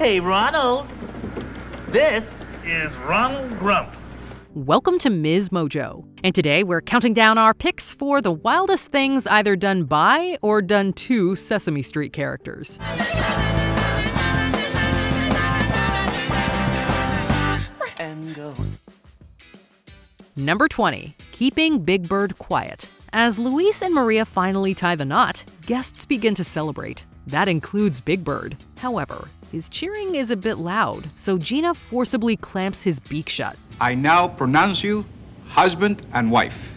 Hey, Ronald. This is Ronald Grump. Welcome to Ms. Mojo, and today we're counting down our picks for the wildest things either done by or done to Sesame Street characters. Number 20, keeping Big Bird quiet. As Luis and Maria finally tie the knot, guests begin to celebrate. That includes Big Bird. However, his cheering is a bit loud, so Gina forcibly clamps his beak shut. I now pronounce you husband and wife.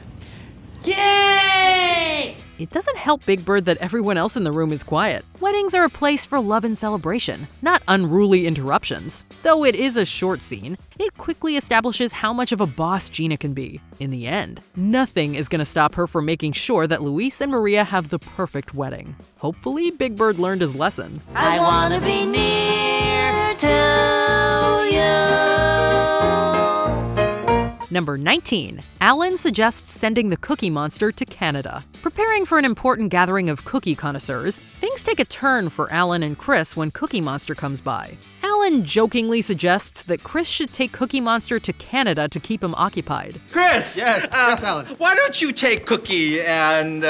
Yay! It doesn't help Big Bird that everyone else in the room is quiet. Weddings are a place for love and celebration, not unruly interruptions. Though it is a short scene, it quickly establishes how much of a boss Gina can be. In the end, nothing is going to stop her from making sure that Luis and Maria have the perfect wedding. Hopefully, Big Bird learned his lesson. I wanna be near to you. Number 19. Alan suggests sending the Cookie Monster to Canada. Preparing for an important gathering of cookie connoisseurs, things take a turn for Alan and Chris when Cookie Monster comes by. Alan jokingly suggests that Chris should take Cookie Monster to Canada to keep him occupied. Chris! Yes, yes, Alan. Why don't you take Cookie and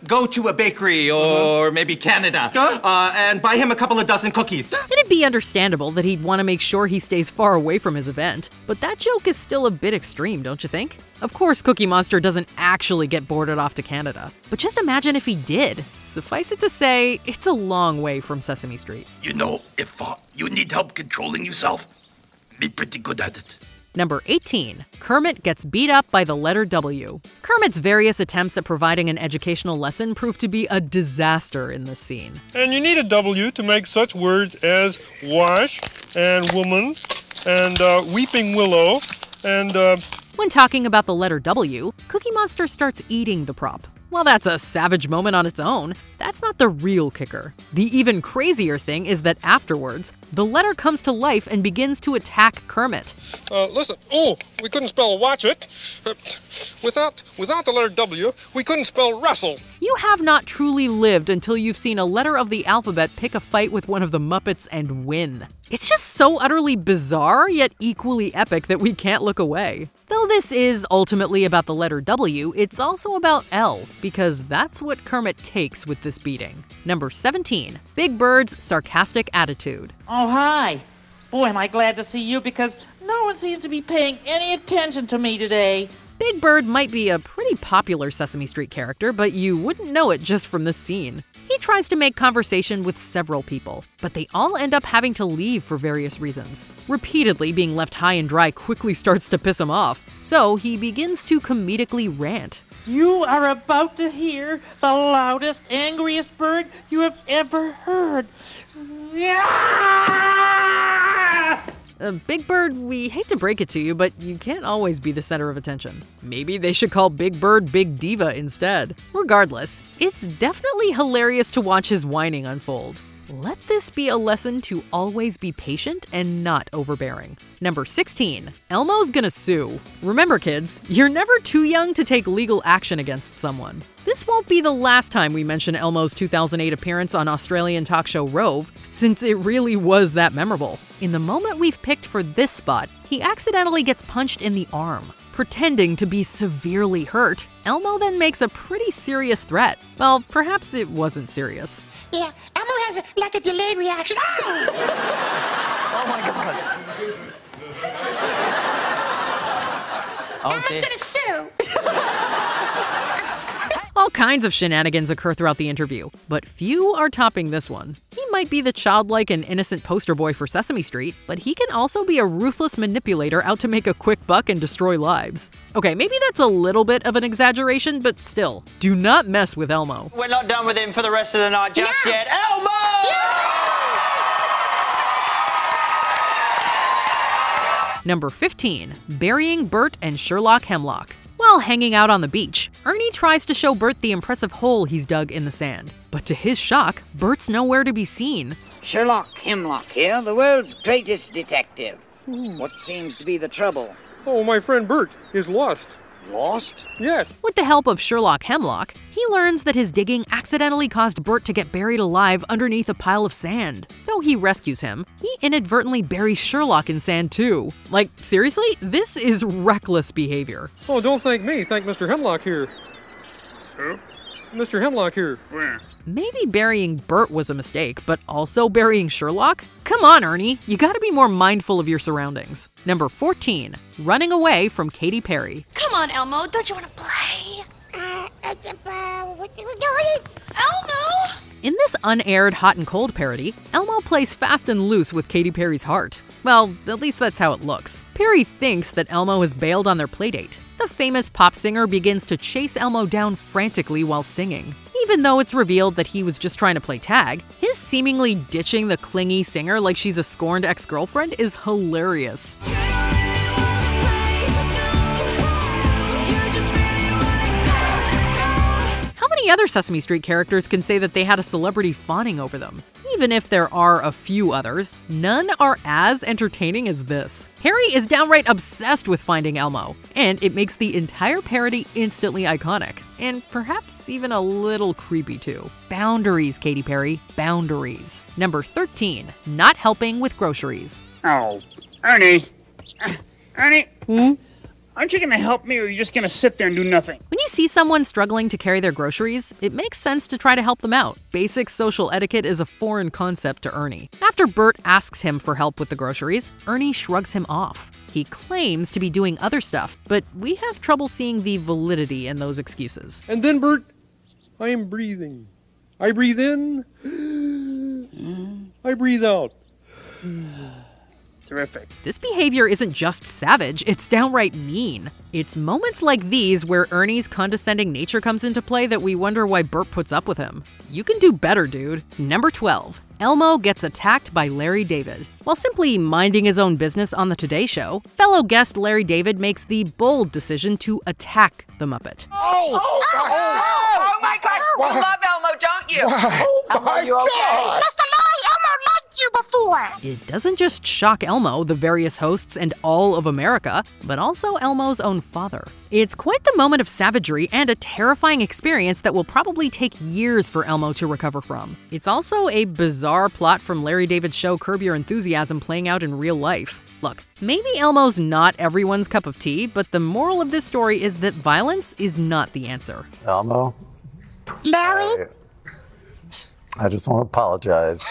go to a bakery or maybe Canada and buy him a couple of dozen cookies? It'd be understandable that he'd want to make sure he stays far away from his event, but that joke is still a bit extreme, don't you think? Of course, Cookie Monster doesn't actually get boarded off to Canada, but just imagine if he did. Suffice it to say, it's a long way from Sesame Street. You know, if you need help controlling yourself, be pretty good at it. Number 18. Kermit gets beat up by the letter W. Kermit's various attempts at providing an educational lesson prove to be a disaster in this scene. And you need a W to make such words as wash and woman and weeping willow and When talking about the letter W, Cookie Monster starts eating the prop. While that's a savage moment on its own, that's not the real kicker. The even crazier thing is that afterwards, the letter comes to life and begins to attack Kermit. listen, we couldn't spell watch it. Without the letter W, we couldn't spell wrestle. You have not truly lived until you've seen a letter of the alphabet pick a fight with one of the Muppets and win. It's just so utterly bizarre, yet equally epic that we can't look away. Though this is ultimately about the letter W, it's also about L, because that's what Kermit takes with this beating. Number 17. Big Bird's sarcastic attitude. Oh, hi. Boy, am I glad to see you because no one seems to be paying any attention to me today. Big Bird might be a pretty popular Sesame Street character, but you wouldn't know it just from this scene. He tries to make conversation with several people, but they all end up having to leave for various reasons. Repeatedly being left high and dry quickly starts to piss him off, so he begins to comedically rant. You are about to hear the loudest, angriest bird you have ever heard. Big Bird, we hate to break it to you, but you can't always be the center of attention. Maybe they should call Big Bird Big Diva instead. Regardless, it's definitely hilarious to watch his whining unfold. Let this be a lesson to always be patient and not overbearing. Number 16. Elmo's gonna sue. Remember kids, you're never too young to take legal action against someone. This won't be the last time we mention Elmo's 2008 appearance on Australian talk show Rove, since it really was that memorable. In the moment we've picked for this spot, he accidentally gets punched in the arm. Pretending to be severely hurt, Elmo then makes a pretty serious threat. Well, perhaps it wasn't serious. Yeah, Elmo has like a delayed reaction. Oh! Oh my God. Elmo's gonna sue. All kinds of shenanigans occur throughout the interview, but few are topping this one. He might be the childlike and innocent poster boy for Sesame Street, but he can also be a ruthless manipulator out to make a quick buck and destroy lives. Okay, maybe that's a little bit of an exaggeration, but still, do not mess with Elmo. We're not done with him for the rest of the night just yet. Elmo! Number 15. Burying Bert and Sherlock Hemlock. While hanging out on the beach, Ernie tries to show Bert the impressive hole he's dug in the sand. But to his shock, Bert's nowhere to be seen. Sherlock Hemlock here, the world's greatest detective. What seems to be the trouble? oh, my friend Bert is lost. Lost? Yes. With the help of Sherlock Hemlock, he learns that his digging accidentally caused Bert to get buried alive underneath a pile of sand. Though he rescues him, he inadvertently buries Sherlock in sand too. Like, seriously? This is reckless behavior. Oh, don't thank me. Thank Mr. Hemlock here. Who? Mr. Hemlock here. Where? Maybe burying Bert was a mistake, but also burying Sherlock? Come on, Ernie, you gotta be more mindful of your surroundings. Number 14, running away from Katy Perry. Come on, Elmo. Don't you want to play? What are you doing? Elmo! In this unaired Hot and Cold parody, Elmo plays fast and loose with Katy Perry's heart. Well, at least that's how it looks. Perry thinks that Elmo has bailed on their playdate. The famous pop singer begins to chase Elmo down frantically while singing. Even though it's revealed that he was just trying to play tag, his seemingly ditching the clingy singer like she's a scorned ex-girlfriend is hilarious. How many other Sesame Street characters can say that they had a celebrity fawning over them? Even if there are a few others, none are as entertaining as this. Harry is downright obsessed with finding Elmo, and it makes the entire parody instantly iconic, and perhaps even a little creepy too. Boundaries, Katy Perry, boundaries. Number 13, not helping with groceries. Oh, Ernie. Ernie? Aren't you gonna help me, or are you just gonna sit there and do nothing? When you see someone struggling to carry their groceries, it makes sense to try to help them out. Basic social etiquette is a foreign concept to Ernie. After Bert asks him for help with the groceries, Ernie shrugs him off. He claims to be doing other stuff, but we have trouble seeing the validity in those excuses. And then, Bert, I am breathing. I breathe in. I breathe out. Terrific. This behavior isn't just savage, it's downright mean. It's moments like these where Ernie's condescending nature comes into play that we wonder why Bert puts up with him. You can do better, dude. Number 12. Elmo gets attacked by Larry David. While simply minding his own business on the Today Show, fellow guest Larry David makes the bold decision to attack the Muppet. Oh my gosh! You love Elmo, don't you? Elmo, you okay? Mr. Lloyd, Elmo liked you before. It doesn't just shock Elmo, the various hosts, and all of America, but also Elmo's own father. It's quite the moment of savagery and a terrifying experience that will probably take years for Elmo to recover from. It's also a bizarre plot from Larry David's show Curb Your Enthusiasm playing out in real life. Look, maybe Elmo's not everyone's cup of tea, but the moral of this story is that violence is not the answer. Elmo? Larry? I just want to apologize.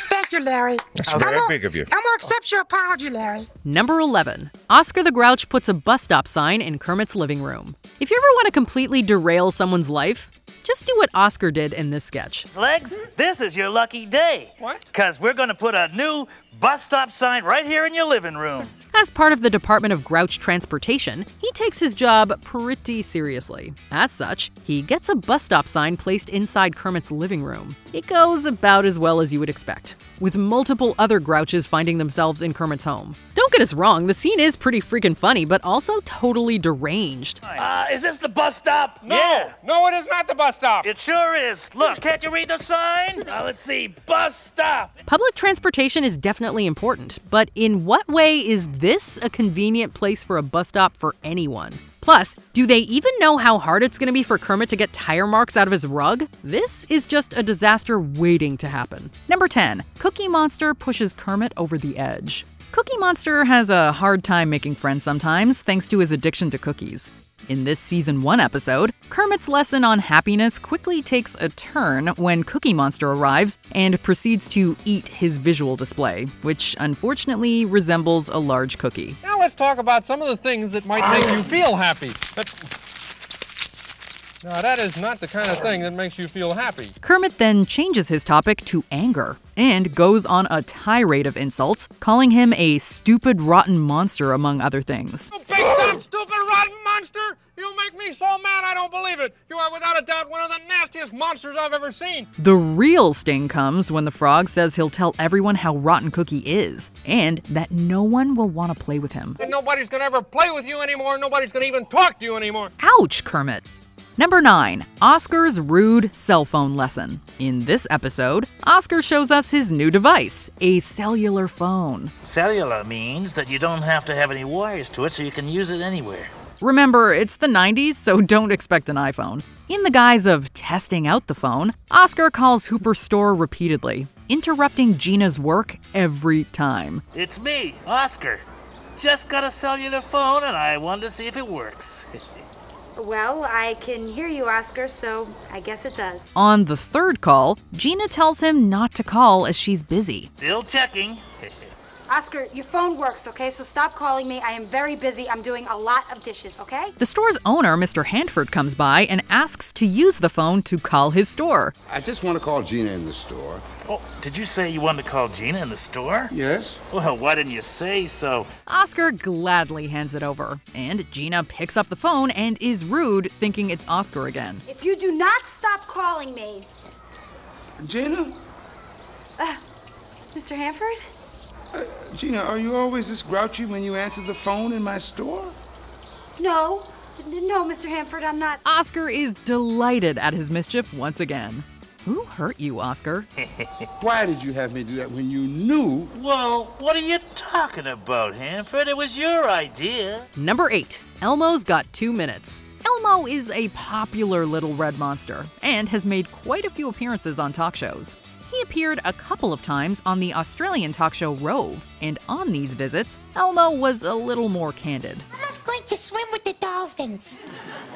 Thank you, Larry. That's very big of you. Elmo accepts your apology, Larry. Number 11. Oscar the Grouch puts a bus stop sign in Kermit's living room. If you ever want to completely derail someone's life, just do what Oscar did in this sketch. Legs, this is your lucky day. What? Because we're going to put a new bus stop sign right here in your living room. As part of the Department of Grouch Transportation, he takes his job pretty seriously. As such, he gets a bus stop sign placed inside Kermit's living room. It goes about as well as you would expect, with multiple other Grouches finding themselves in Kermit's home. Don't get us wrong, the scene is pretty freaking funny, but also totally deranged. Is this the bus stop? No, Yeah. no, it is not the bus stop. It sure is. Look, can't you read the sign? Let's see. Bus stop. Public transportation is definitely important, but in what way is this a convenient place for a bus stop for anyone? Plus, do they even know how hard it's going to be for Kermit to get tire marks out of his rug? This is just a disaster waiting to happen. Number 10. Cookie Monster pushes Kermit over the edge. Cookie Monster has a hard time making friends sometimes, thanks to his addiction to cookies. In this Season 1 episode, Kermit's lesson on happiness quickly takes a turn when Cookie Monster arrives and proceeds to eat his visual display, which unfortunately resembles a large cookie. Now let's talk about some of the things that might make you feel happy. Now that is not the kind of thing that makes you feel happy. Kermit then changes his topic to anger and goes on a tirade of insults, calling him a stupid, rotten monster, among other things. You big, dumb, stupid, rotten monster! You make me so mad I don't believe it! You are without a doubt one of the nastiest monsters I've ever seen! The real sting comes when the frog says he'll tell everyone how rotten Cookie is, and that no one will want to play with him. And nobody's gonna ever play with you anymore, nobody's gonna even talk to you anymore! Ouch, Kermit! Number 9. Oscar's rude cell phone lesson. In this episode, Oscar shows us his new device, a cellular phone. Cellular means that you don't have to have any wires to it, so you can use it anywhere. Remember, it's the 90s, so don't expect an iPhone. In the guise of testing out the phone, Oscar calls Hooper's store repeatedly, interrupting Gina's work every time. It's me, Oscar. Just got a cellular phone and I wanted to see if it works. Well, I can hear you, Oscar, so I guess it does. On the third call, Gina tells him not to call as she's busy. Still checking. Oscar, your phone works, okay? So stop calling me. I am very busy. I'm doing a lot of dishes, okay? The store's owner, Mr. Hanford, comes by and asks to use the phone to call his store. I just want to call Gina in the store. Oh, did you say you wanted to call Gina in the store? Yes. Well, why didn't you say so? Oscar gladly hands it over, and Gina picks up the phone and is rude, thinking it's Oscar again. If you do not stop calling me... Gina? Mr. Hanford? Gina, are you always this grouchy when you answer the phone in my store? No, Mr. Hanford, I'm not. Oscar is delighted at his mischief once again. Who hurt you, Oscar? Why did you have me do that when you knew? Well, what are you talking about, Hanford? It was your idea. Number 8. Elmo's got 2 minutes. Elmo is a popular little red monster and has made quite a few appearances on talk shows. He appeared a couple of times on the Australian talk show Rove, and on these visits, Elmo was a little more candid. Elmo's going to swim with the dolphins.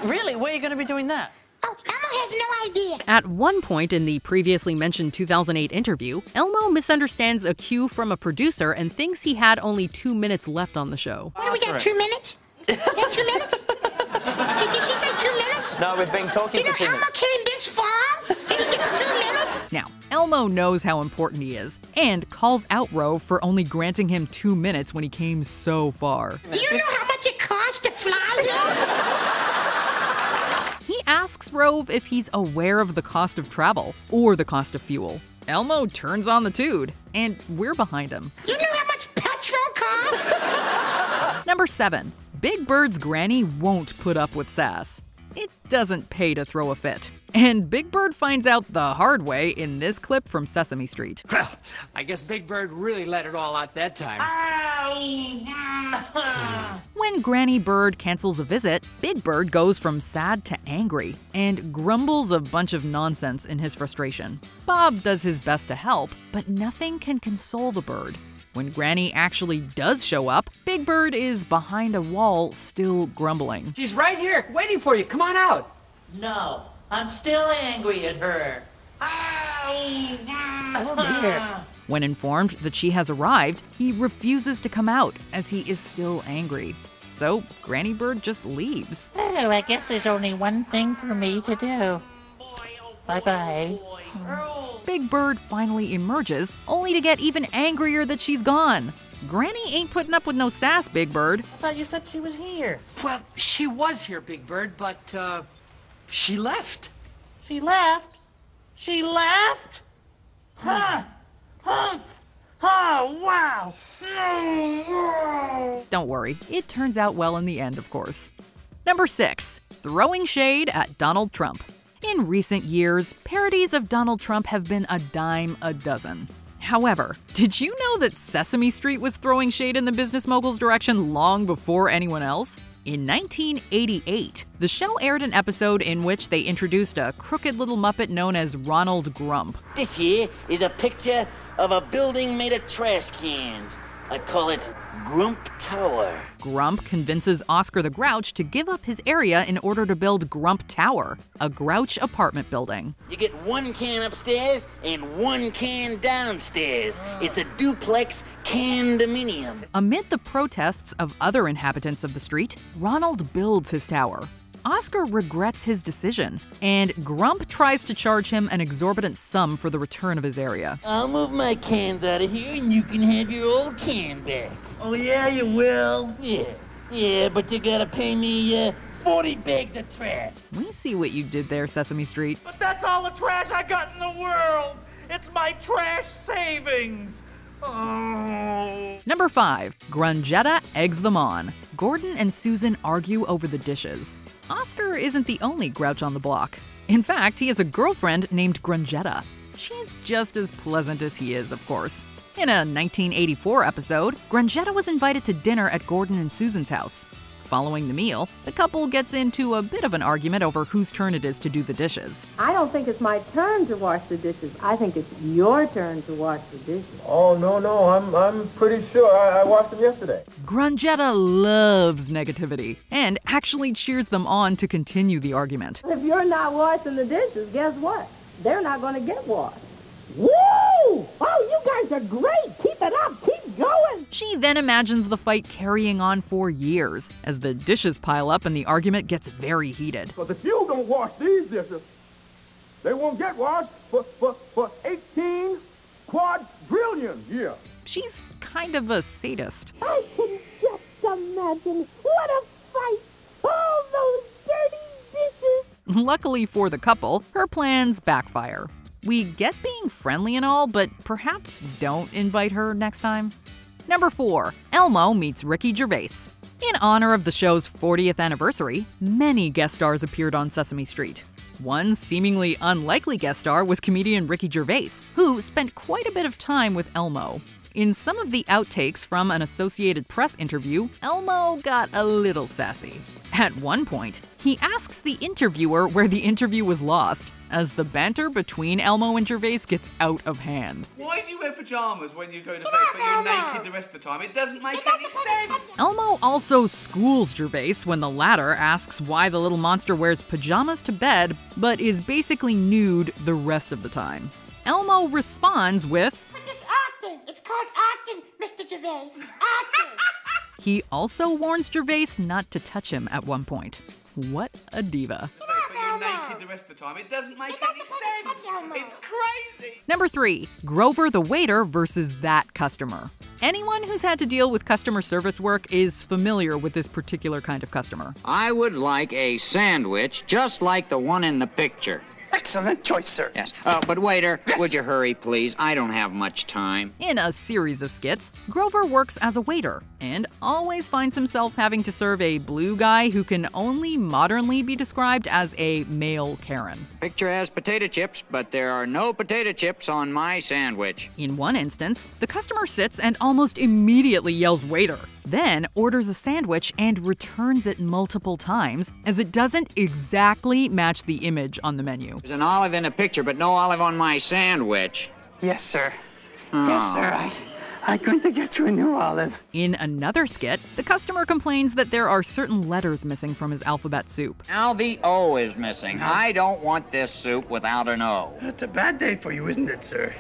Really? Where are you going to be doing that? Oh, Elmo has no idea. At one point in the previously mentioned 2008 interview, Elmo misunderstands a cue from a producer and thinks he had only 2 minutes left on the show. What do we got, 2 minutes? Is that 2 minutes? Did she say 2 minutes? No, we've been talking for 2 minutes. Elmo came this far and he gets 2 minutes? Now, Elmo knows how important he is and calls out Rove for only granting him 2 minutes when he came so far. Do you know how much it costs to fly here? He asks Rove if he's aware of the cost of travel or the cost of fuel. Elmo turns on the tood, and we're behind him. You know how much petrol costs? Number 7. Big Bird's granny won't put up with sass. It doesn't pay to throw a fit. And Big Bird finds out the hard way in this clip from Sesame Street. Well, I guess Big Bird really let it all out that time. When Granny Bird cancels a visit, Big Bird goes from sad to angry and grumbles a bunch of nonsense in his frustration. Bob does his best to help, but nothing can console the bird. When Granny actually does show up, Big Bird is behind a wall, still grumbling. She's right here, waiting for you. Come on out. No, I'm still angry at her. When informed that she has arrived, he refuses to come out as he is still angry. So Granny Bird just leaves. Oh, I guess there's only one thing for me to do. Bye-bye. Big Bird finally emerges, only to get even angrier that she's gone. Granny ain't putting up with no sass, Big Bird. I thought you said she was here. Well, she was here, Big Bird, but, she left. She left? She left? Huh? Humph! Oh, wow! Don't worry, it turns out well in the end, of course. Number 6. Throwing shade at Donald Trump. In recent years, parodies of Donald Trump have been a dime a dozen. However, did you know that Sesame Street was throwing shade in the business mogul's direction long before anyone else? In 1988, the show aired an episode in which they introduced a crooked little Muppet known as Ronald Grump. This here is a picture of a building made of trash cans. I call it Grump Tower. Grump convinces Oscar the Grouch to give up his area in order to build Grump Tower, a Grouch apartment building. You get 1 can upstairs and 1 can downstairs. It's a duplex condominium. Amid the protests of other inhabitants of the street, Ronald builds his tower. Oscar regrets his decision, and Grump tries to charge him an exorbitant sum for the return of his area. I'll move my cans out of here and you can have your old can back. Oh yeah, you will? Yeah, but you gotta pay me 40 bags of trash. We see what you did there, Sesame Street. But that's all the trash I got in the world. It's my trash savings. Oh. Number 5. Grungetta eggs them on. Gordon and Susan argue over the dishes. Oscar isn't the only Grouch on the block. In fact, he has a girlfriend named Grungetta. She's just as pleasant as he is, of course. In a 1984 episode, Grungetta was invited to dinner at Gordon and Susan's house. Following the meal, the couple gets into a bit of an argument over whose turn it is to do the dishes. I don't think it's my turn to wash the dishes. I think it's your turn to wash the dishes. Oh, no, I'm pretty sure I washed them yesterday. Grungetta loves negativity and actually cheers them on to continue the argument. If you're not washing the dishes, guess what? They're not going to get washed. Woo! Oh, you guys are great! Keep it up! Keep going! She then imagines the fight carrying on for years as the dishes pile up and the argument gets very heated. Because if you don't wash these dishes, they won't get washed for 18 quadrillion years. She's kind of a sadist. I can just imagine what a fight! All those dirty dishes! Luckily for the couple, her plans backfire. We get being friendly and all, but perhaps don't invite her next time. Number 4. Elmo meets Ricky Gervais. In honor of the show's 40th anniversary, many guest stars appeared on Sesame Street. One seemingly unlikely guest star was comedian Ricky Gervais, who spent quite a bit of time with Elmo. In some of the outtakes from an Associated Press interview, Elmo got a little sassy. At one point, he asks the interviewer where the interview was lost, as the banter between Elmo and Gervais gets out of hand. Why do you wear pajamas when you go to bed, but you're naked the rest of the time? It doesn't make any sense. Elmo also schools Gervais when the latter asks why the little monster wears pajamas to bed, but is basically nude the rest of the time. Elmo responds with, But this acting! It's called acting, Mr. Gervais. Acting! He also warns Gervais not to touch him at one point. What a diva. But you're naked the rest of the time. It doesn't make any sense. It's crazy. Number 3. Grover the waiter versus that customer. Anyone who's had to deal with customer service work is familiar with this particular kind of customer. I would like a sandwich just like the one in the picture. Excellent choice, sir. Yes. But waiter, would you hurry, please? I don't have much time. In a series of skits, Grover works as a waiter and always finds himself having to serve a blue guy who can only modernly be described as a male Karen. Picture has potato chips, but there are no potato chips on my sandwich. In one instance, the customer sits and almost immediately yells waiter, then orders a sandwich and returns it multiple times as it doesn't exactly match the image on the menu. There's an olive in the picture, but no olive on my sandwich. Yes, sir. Oh. Yes, sir. I'm going to get you a new olive. In another skit, the customer complains that there are certain letters missing from his alphabet soup. Now the O is missing. I don't want this soup without an O. It's a bad day for you, isn't it, sir?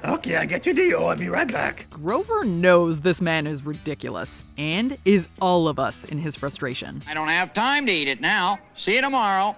Okay, I'll get you the O. I'll be right back. Grover knows this man is ridiculous, and is all of us in his frustration. I don't have time to eat it now. See you tomorrow.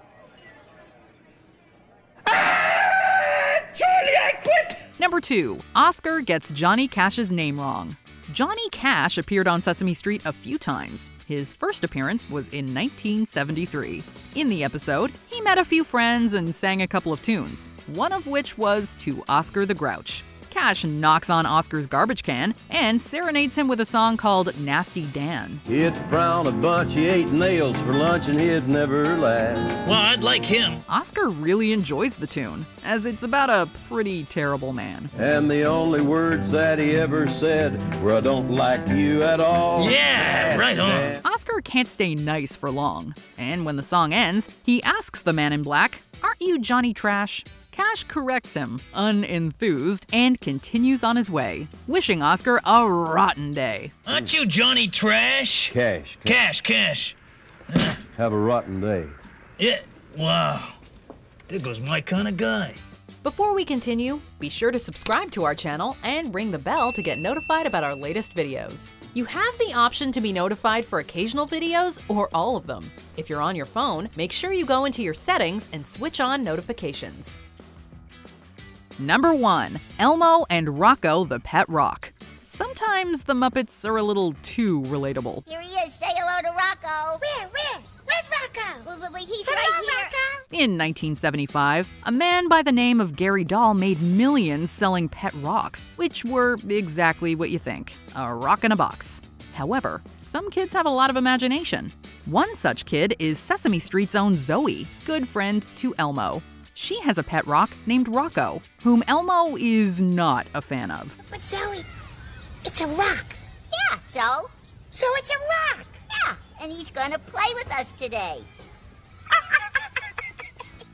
Charlie, I quit! Number 2. Oscar gets Johnny Cash's name wrong. Johnny Cash appeared on Sesame Street a few times. His first appearance was in 1973. In the episode, he met a few friends and sang a couple of tunes, one of which was to Oscar the Grouch. Cash knocks on Oscar's garbage can and serenades him with a song called Nasty Dan. He'd frown a bunch, he ate nails for lunch, and he'd never laugh. Well, I'd like him. Oscar really enjoys the tune, as it's about a pretty terrible man. And the only words that he ever said were, I don't like you at all. Yeah, right on. Oscar can't stay nice for long, and when the song ends, he asks the man in black, "Aren't you Johnny Trash?" Cash corrects him, unenthused, and continues on his way, wishing Oscar a rotten day. Aren't you Johnny Trash? Cash. Have a rotten day. Yeah, wow. There goes my kind of guy. Before we continue, be sure to subscribe to our channel and ring the bell to get notified about our latest videos. You have the option to be notified for occasional videos or all of them. If you're on your phone, make sure you go into your settings and switch on notifications. Number 1. Elmo and Rocco the Pet Rock. Sometimes the Muppets are a little too relatable. Here he is. Say hello to Rocco. Where? Where's Rocco? He's right here. Rocco. In 1975, a man by the name of Gary Dahl made millions selling pet rocks, which were exactly what you think, a rock in a box. However, some kids have a lot of imagination. One such kid is Sesame Street's own Zoe, good friend to Elmo. She has a pet rock named Rocco, whom Elmo is not a fan of. But Zoe, it's a rock. Yeah, so it's a rock. Yeah, and he's gonna play with us today.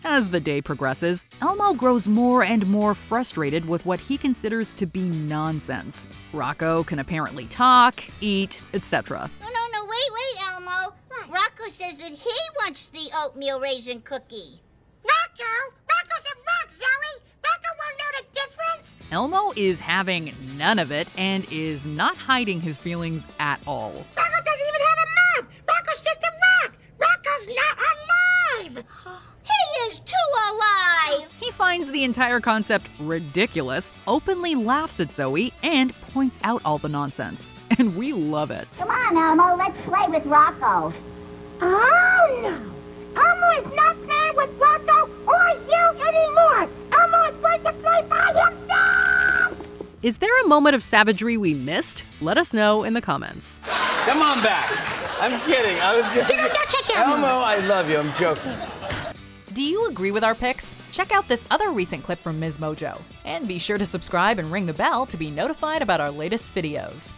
As the day progresses, Elmo grows more and more frustrated with what he considers to be nonsense. Rocco can apparently talk, eat, etc. No, wait, Elmo. Rocco says that he wants the oatmeal raisin cookie. Rocco's a rock, Zoe! Rocco won't know the difference! Elmo is having none of it and is not hiding his feelings at all. Rocco doesn't even have a mouth! Rocco's just a rock! Rocco's not alive! He is too alive! He finds the entire concept ridiculous, openly laughs at Zoe, and points out all the nonsense. And we love it. Come on, Elmo, let's play with Rocco. Oh, no! Elmo is not playing with Rocco or you anymore! Elmo is going to play by himself! Is there a moment of savagery we missed? Let us know in the comments. Come on back. I'm kidding. I was joking. Don't touch Elmo, I love you. I'm joking. Do you agree with our picks? Check out this other recent clip from Ms. Mojo. And be sure to subscribe and ring the bell to be notified about our latest videos.